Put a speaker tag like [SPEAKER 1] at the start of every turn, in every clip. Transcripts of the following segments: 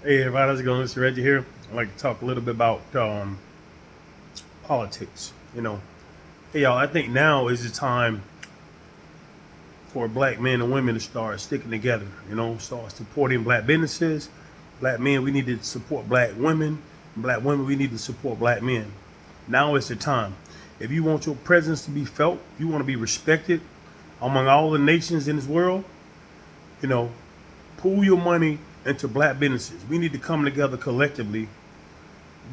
[SPEAKER 1] Hey everybody, how's it going? This is Reggie here. I'd like to talk a little bit about politics. Hey y'all, I think now is the time for black men and women to start sticking together. Start supporting black businesses. Black men, we need to support black women. Black women, we need to support black men. Now is the time. If you want your presence to be felt, you want to be respected among all the nations in this world, you know, pool your money into black businesses. We need to come together collectively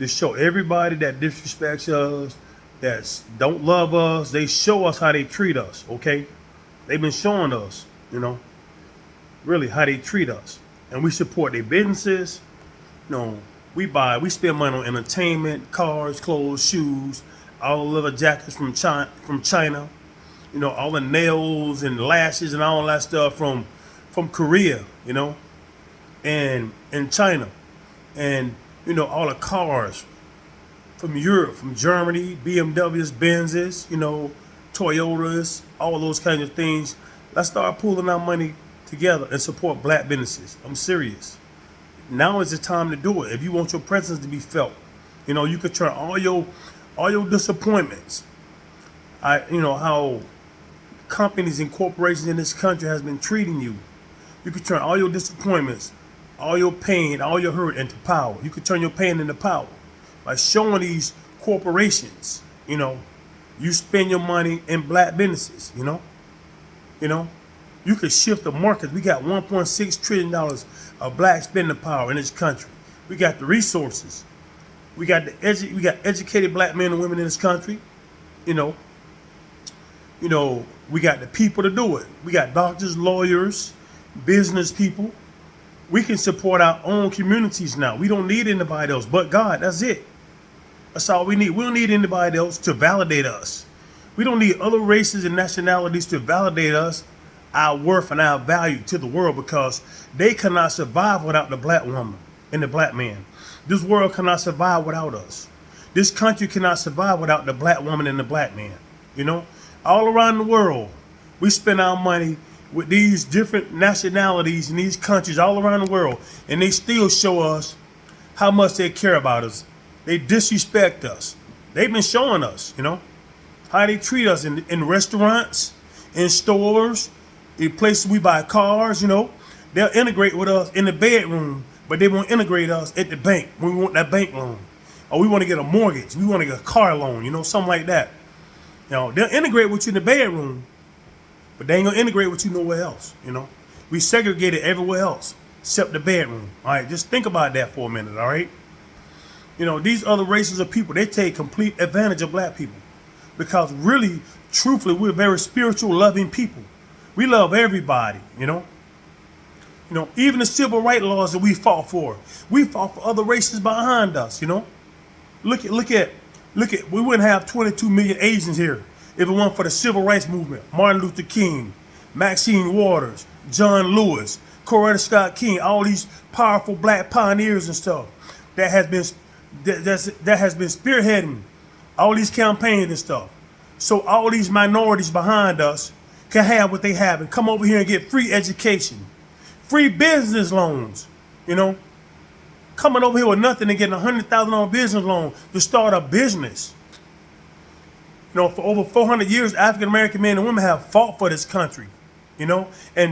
[SPEAKER 1] to show everybody that disrespects us, that don't love us, they show us how they treat us, okay? They've been showing us, really how they treat us. And we support their businesses. We spend money on entertainment, cars, clothes, shoes, all the leather jackets from China, all the nails and lashes and all that stuff from Korea, and China, and all the cars from Europe, from Germany, BMWs, Benzes, Toyotas, all those kinds of things. Let's start pooling our money together and support black businesses. I'm serious. Now is the time to do it. If you want your presence to be felt, you could turn all your disappointments. How companies and corporations in this country has been treating you. You could turn all your disappointments, all your pain, all your hurt into power. You could turn your pain into power by showing these corporations, you spend your money in black businesses, You could shift the market. We got $1.6 trillion of black spending power in this country. We got the resources. We got educated black men and women in this country, we got the people to do it. We got doctors, lawyers, business people. We can support our own communities now. We don't need anybody else but God. That's it. That's all we need. We don't need anybody else to validate us. We don't need other races and nationalities to validate us, our worth and our value to the world, because they cannot survive without the black woman and the black man. This world cannot survive without us. This country cannot survive without the black woman and the black man. All around the world, we spend our money with these different nationalities in these countries all around the world, and they still show us how much they care about us. They disrespect us. They've been showing us, how they treat us in restaurants, in stores, in places we buy cars, They'll integrate with us in the bedroom, but they won't integrate us at the bank when we want that bank loan. Or we want to get a mortgage. We want to get a car loan, something like that. They'll integrate with you in the bedroom, but they ain't gonna integrate with you nowhere else. We segregated everywhere else except the bedroom. All right, just think about that for a minute. All right, these other races of people, they take complete advantage of black people because really, truthfully, we're very spiritual, loving people. We love everybody. Even the civil rights laws that we fought for other races behind us. Look at. We wouldn't have 22 million Asians here if it weren't for the civil rights movement. Martin Luther King, Maxine Waters, John Lewis, Coretta Scott King, all these powerful black pioneers and stuff that has been spearheading all these campaigns and stuff. So all these minorities behind us can have what they have and come over here and get free education, free business loans, Coming over here with nothing and getting $100,000 business loan to start a business. For over 400 years, African American men and women have fought for this country, and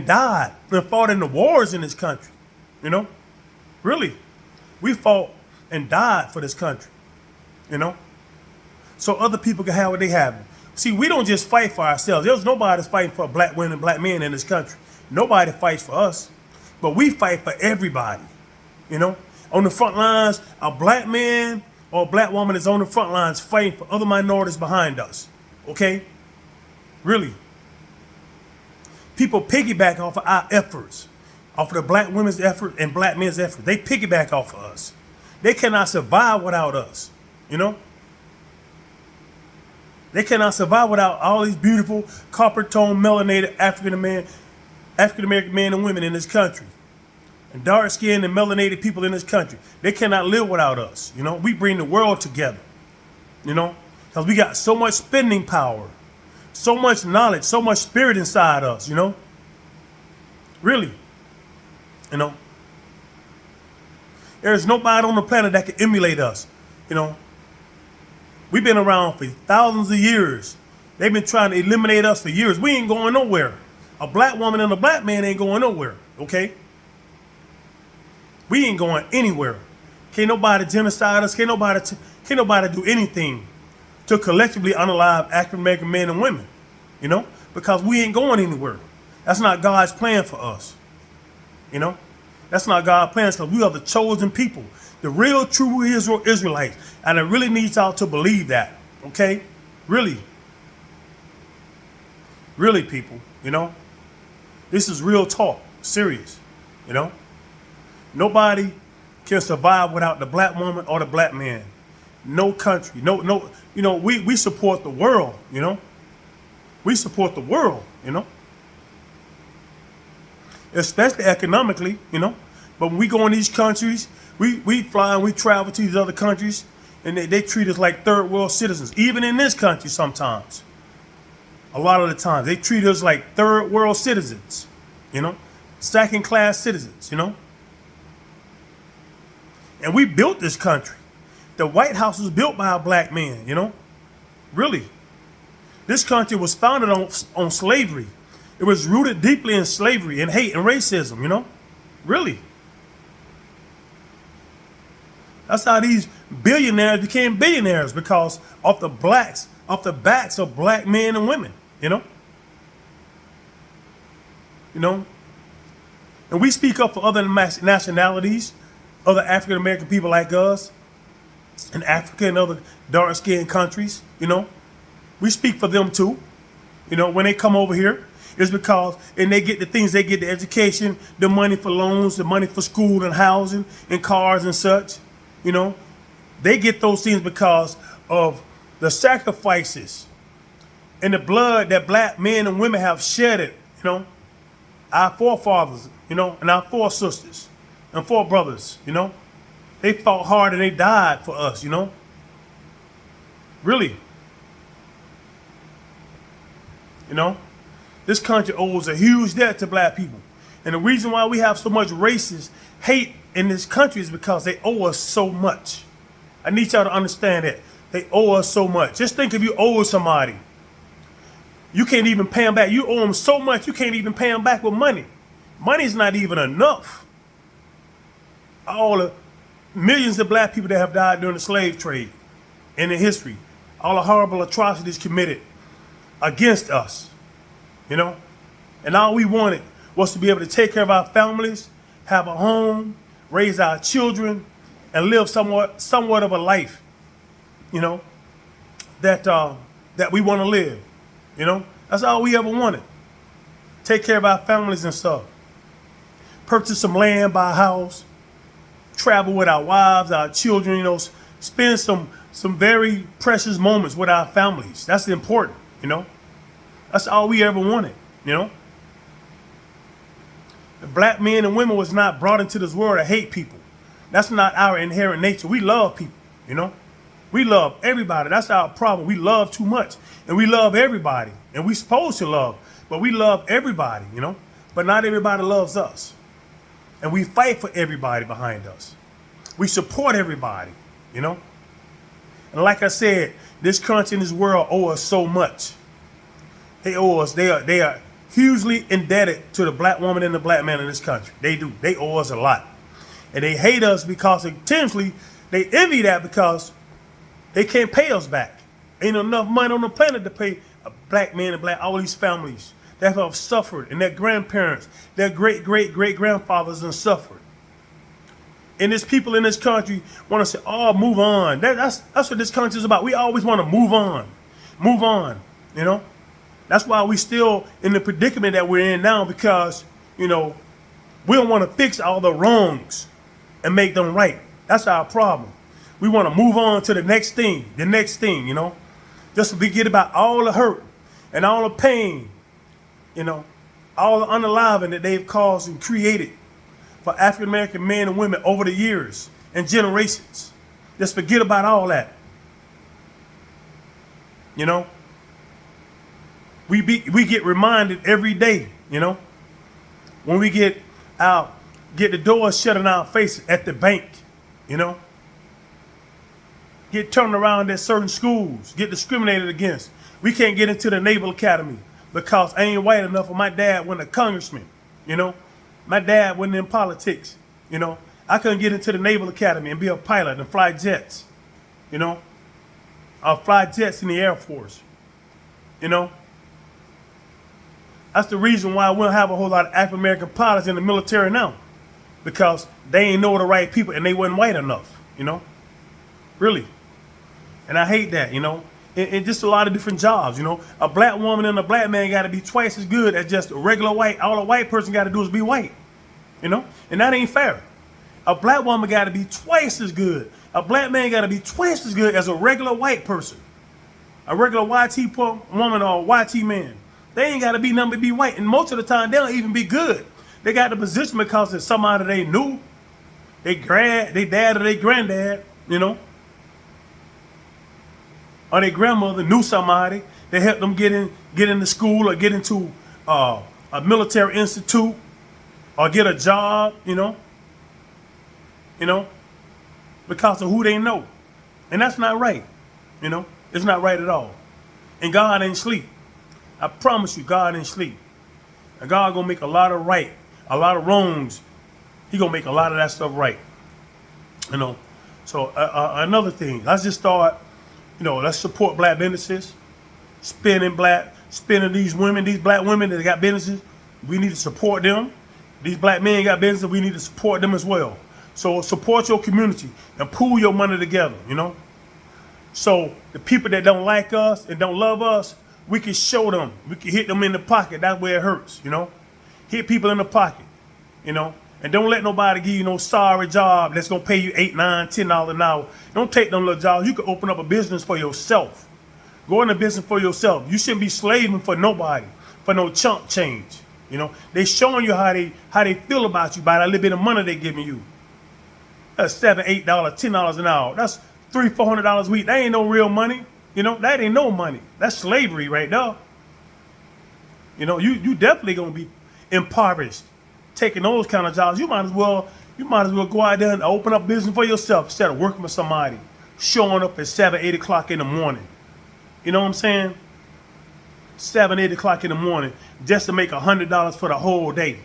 [SPEAKER 1] died and fought in the wars in this country, Really, we fought and died for this country, So other people can have what they have. See, we don't just fight for ourselves. There's nobody that's fighting for black women and black men in this country. Nobody fights for us, but we fight for everybody, On the front lines, a black man or a black woman is on the front lines fighting for other minorities behind us. Okay? Really. People piggyback off of our efforts, off of the black women's effort and black men's effort. They piggyback off of us. They cannot survive without us. They cannot survive without all these beautiful copper-toned, melanated African American men and women in this country. And dark-skinned and melanated people in this country. They cannot live without us. We bring the world together. Because we got so much spending power, so much knowledge, so much spirit inside us, Really. There's nobody on the planet that can emulate us. You know, we've been around for thousands of years. They've been trying to eliminate us for years. We ain't going nowhere. A black woman and a black man ain't going nowhere. Okay? We ain't going anywhere. Can't nobody genocide us. Can't nobody do anything to collectively unalive African American men and women. You know, because we ain't going anywhere. That's not God's plan for us. You know, that's not God's plan. Because we are the chosen people, the real, true Israelites, and I really need y'all to believe that. Okay, really, people. You know, this is real talk, serious. You know, nobody can survive without the black woman or the black man. No country, no. You know, we support the world. You know, we support the world. You know. Especially economically, you know. But when we go in these countries, we fly and we travel to these other countries, and they treat us like third world citizens. Even in this country sometimes. A lot of the times, they treat us like third world citizens, you know. Second class citizens, you know. And we built this country. The White House was built by a black man, you know. Really. This country was founded on slavery. It was rooted deeply in slavery and hate and racism, you know? Really. That's how these billionaires became billionaires, because of the backs of black men and women, you know? You know? And we speak up for other nationalities, other African American people like us, in Africa and other dark-skinned countries, you know? We speak for them too, you know, when they come over here. It's because, and they get the things, they get the education, the money for loans, the money for school and housing and cars and such, you know. They get those things because of the sacrifices and the blood that black men and women have shedded, you know. Our forefathers, you know, and our foresisters and forebrothers, you know. They fought hard and they died for us, you know. Really. You know. This country owes a huge debt to black people. And the reason why we have so much racist hate in this country is because they owe us so much. I need y'all to understand that. They owe us so much. Just think, if you owe somebody, you can't even pay them back. You owe them so much, you can't even pay them back with money. Money's not even enough. All the millions of black people that have died during the slave trade and in history, all the horrible atrocities committed against us. You know, and all we wanted was to be able to take care of our families, have a home, raise our children, and live somewhat of a life, you know, that we want to live. You know, that's all we ever wanted. Take care of our families and stuff. Purchase some land, buy a house, travel with our wives, our children. You know, spend some very precious moments with our families. That's important. You know. That's all we ever wanted, you know? The black men and women was not brought into this world to hate people. That's not our inherent nature. We love people, you know? We love everybody. That's our problem. We love too much. And we love everybody. And we supposed to love, but we love everybody, you know? But not everybody loves us. And we fight for everybody behind us. We support everybody, you know? And like I said, this country and this world owe us so much. They owe us. They are hugely indebted to the black woman and the black man in this country. They do. They owe us a lot. And they hate us because intentionally they envy that, because they can't pay us back. Ain't enough money on the planet to pay a black man and all these families that have suffered, and their grandparents, their great-great-great-grandfathers and suffered. And there's people in this country want to say, oh, move on. That's what this country is about. We always want to move on. Move on, you know. That's why we still in the predicament that we're in now, because, you know, we don't want to fix all the wrongs and make them right. That's our problem. We want to move on to the next thing, you know, just to forget about all the hurt and all the pain, you know, all the unaliving that they've caused and created for African American men and women over the years and generations. Just forget about all that, you know. We get reminded every day, you know, when we get the doors shut in our faces at the bank, You know, get turned around at certain schools, get discriminated against. We can't get into the Naval Academy because I ain't white enough, or my dad wasn't a congressman. You know, my dad wasn't in politics. You know, I couldn't get into the Naval Academy and be a pilot and fly jets. You know, I'll fly jets in the Air Force. You know, that's the reason why we don't have a whole lot of African American pilots in the military now, because they ain't know the right people and they wasn't white enough. You know, really. And I hate that. You know, and just a lot of different jobs. You know, a black woman and a black man got to be twice as good as just a regular white. All a white person got to do is be white. You know, and that ain't fair. A black woman got to be twice as good. A black man got to be twice as good as a regular white person. A regular YT woman or a YT man. They ain't got to be nothing but be white. And most of the time, they don't even be good. They got the position because it's somebody they knew. They dad or they granddad, you know. Or their grandmother knew somebody. They helped them get into school or get into a military institute or get a job, you know. You know, because of who they know. And that's not right. You know, it's not right at all. And God ain't sleep. I promise you, God ain't sleep. And God gonna make a lot of right, a lot of wrongs. He gonna make a lot of that stuff right. You know, so another thing, let's just start, you know, let's support black businesses, spending these women, these black women that got businesses. We need to support them. These black men got businesses. We need to support them as well. So support your community and pool your money together, you know. So the people that don't like us and don't love us, we can show them. We can hit them in the pocket. That's where it hurts, you know. Hit people in the pocket, you know. And don't let nobody give you no sorry job that's going to pay you $8, $9, $10 an hour. Don't take them little jobs. You can open up a business for yourself. Go into business for yourself. You shouldn't be slaving for nobody, for no chump change. You know, they showing you how they feel about you by that little bit of money they giving you. That's $7, $8, $10 an hour. That's $300, $400 a week. That ain't no real money. You know, that ain't no money. That's slavery right there. You know, you definitely gonna be impoverished taking those kind of jobs. You might as well go out there and open up business for yourself instead of working with somebody, showing up at 7, 8 o'clock in the morning. You know what I'm saying? 7, 8 o'clock in the morning just to make $100 for the whole day.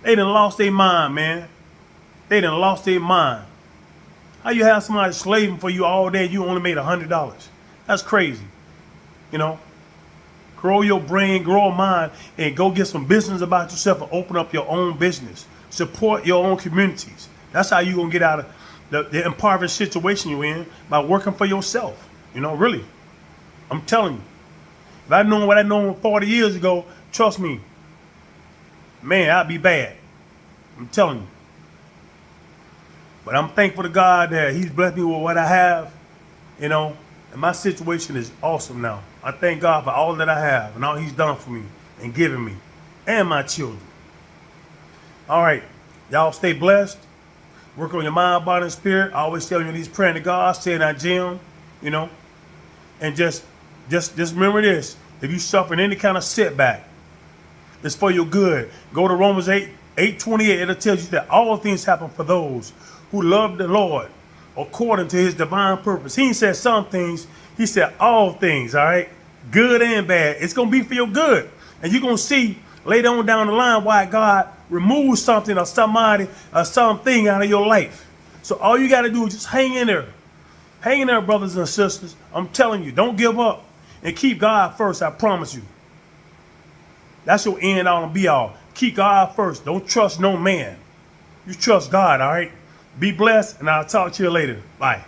[SPEAKER 1] They done lost their mind, man. They done lost their mind. How you have somebody slaving for you all day and you only made $100? That's crazy. You know, grow your brain, grow a mind, and go get some business about yourself and open up your own business. Support your own communities. That's how you gonna get out of the impoverished situation you're in, by working for yourself. You know, really. I'm telling you. If I'd known what I known 40 years ago, trust me, man, I'd be bad. I'm telling you. But I'm thankful to God that He's blessed me with what I have, you know, and my situation is awesome now. I thank God for all that I have and all He's done for me and given me and my children. All right, y'all stay blessed. Work on your mind, body, and spirit. I always tell you these praying to God, stay in that gym, you know, and just remember this: if you suffering any kind of setback, it's for your good. Go to Romans 8:28. It'll tell you that all things happen for those who love the Lord according to His divine purpose. He ain't said some things. He said all things, all right? Good and bad. It's going to be for your good. And you're going to see later on down the line why God removes something or somebody or something out of your life. So all you got to do is just hang in there. Hang in there, brothers and sisters. I'm telling you, don't give up. And keep God first, I promise you. That's your end all and be all. Keep God first. Don't trust no man. You trust God, all right? Be blessed, and I'll talk to you later. Bye.